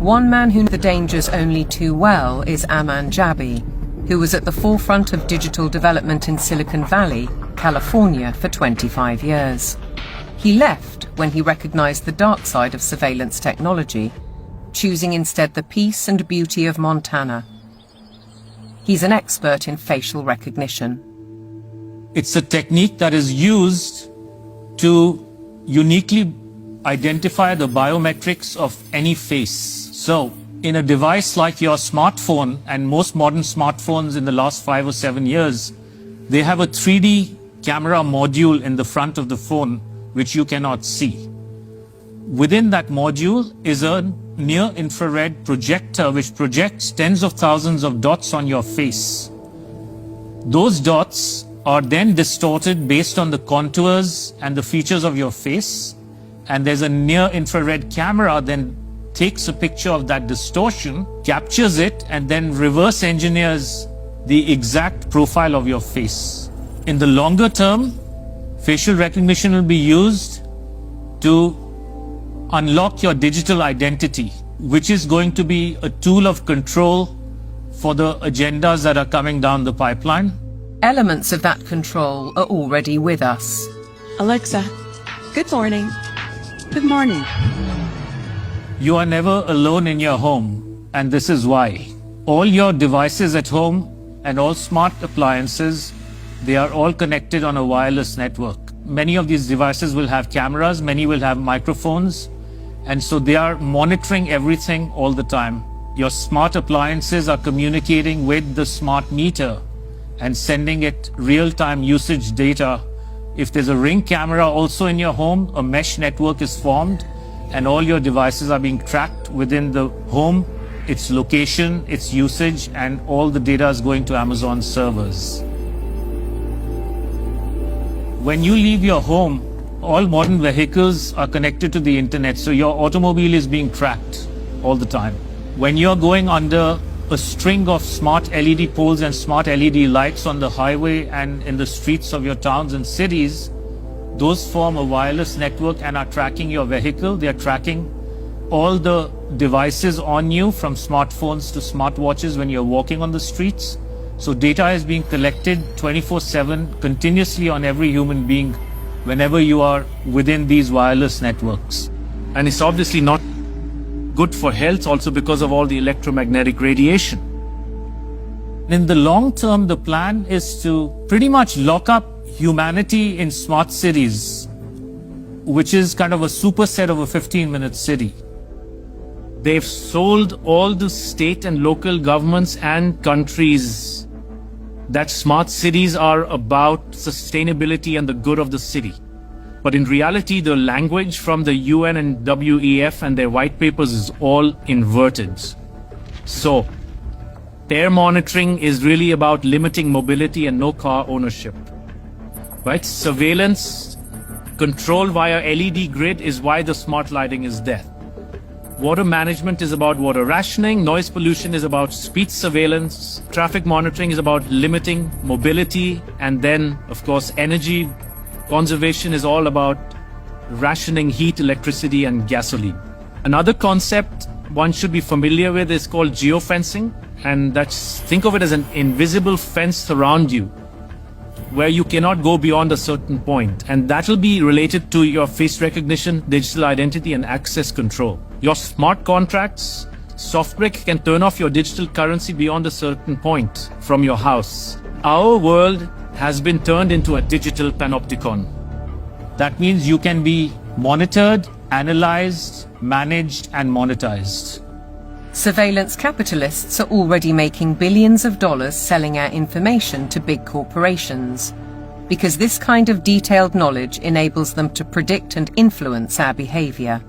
One man who knew the dangers only too well is Aman Jabi, who was at the forefront of digital development in Silicon Valley, California, for 25 years. He left when he recognized the dark side of surveillance technology, choosing instead the peace and beauty of Montana. He's an expert in facial recognition. It's a technique that is used to uniquely identify the biometrics of any face. So, in a device like your smartphone, and most modern smartphones in the last 5 or 7 years, they have a 3D camera module in the front of the phone which you cannot see. Within that module is a near-infrared projector which projects tens of thousands of dots on your face. Those dots are then distorted based on the contours and the features of your face, and there's a near-infrared camera then takes a picture of that distortion, captures it, and then reverse engineers the exact profile of your face. In the longer term, facial recognition will be used to unlock your digital identity, which is going to be a tool of control for the agendas that are coming down the pipeline. Elements of that control are already with us. Alexa, good morning. Good morning. You are never alone in your home, and this is why. All your devices at home and all smart appliances, they are all connected on a wireless network. Many of these devices will have cameras, many will have microphones, and so they are monitoring everything all the time. Your smart appliances are communicating with the smart meter and sending it real-time usage data. If there's a Ring camera also in your home, a mesh network is formed, and all your devices are being tracked within the home, its location, its usage, and all the data is going to Amazon servers. When you leave your home, all modern vehicles are connected to the internet, so your automobile is being tracked all the time. When you're going under a string of smart LED poles and smart LED lights on the highway and in the streets of your towns and cities, those form a wireless network and are tracking your vehicle. They are tracking all the devices on you, from smartphones to smartwatches when you're walking on the streets. So data is being collected 24/7 continuously on every human being whenever you are within these wireless networks. And it's obviously not good for health also because of all the electromagnetic radiation. In the long term, the plan is to pretty much lock up humanity in smart cities, which is kind of a superset of a 15-minute city. They've sold all the state and local governments and countries that smart cities are about sustainability and the good of the city. But in reality, the language from the UN and WEF and their white papers is all inverted. So, their monitoring is really about limiting mobility and no car ownership. Right? Surveillance, control via LED grid is why the smart lighting is there. Water management is about water rationing, noise pollution is about speed surveillance, traffic monitoring is about limiting mobility, and then, of course, energy conservation is all about rationing heat, electricity, and gasoline. Another concept one should be familiar with is called geofencing, and that's, think of it as an invisible fence around you, where you cannot go beyond a certain point, and that will be related to your face recognition, digital identity, and access control. Your smart contracts, SoftBrick can turn off your digital currency beyond a certain point from your house. Our world has been turned into a digital panopticon. That means you can be monitored, analyzed, managed, and monetized. Surveillance capitalists are already making billions of dollars selling our information to big corporations, because this kind of detailed knowledge enables them to predict and influence our behavior.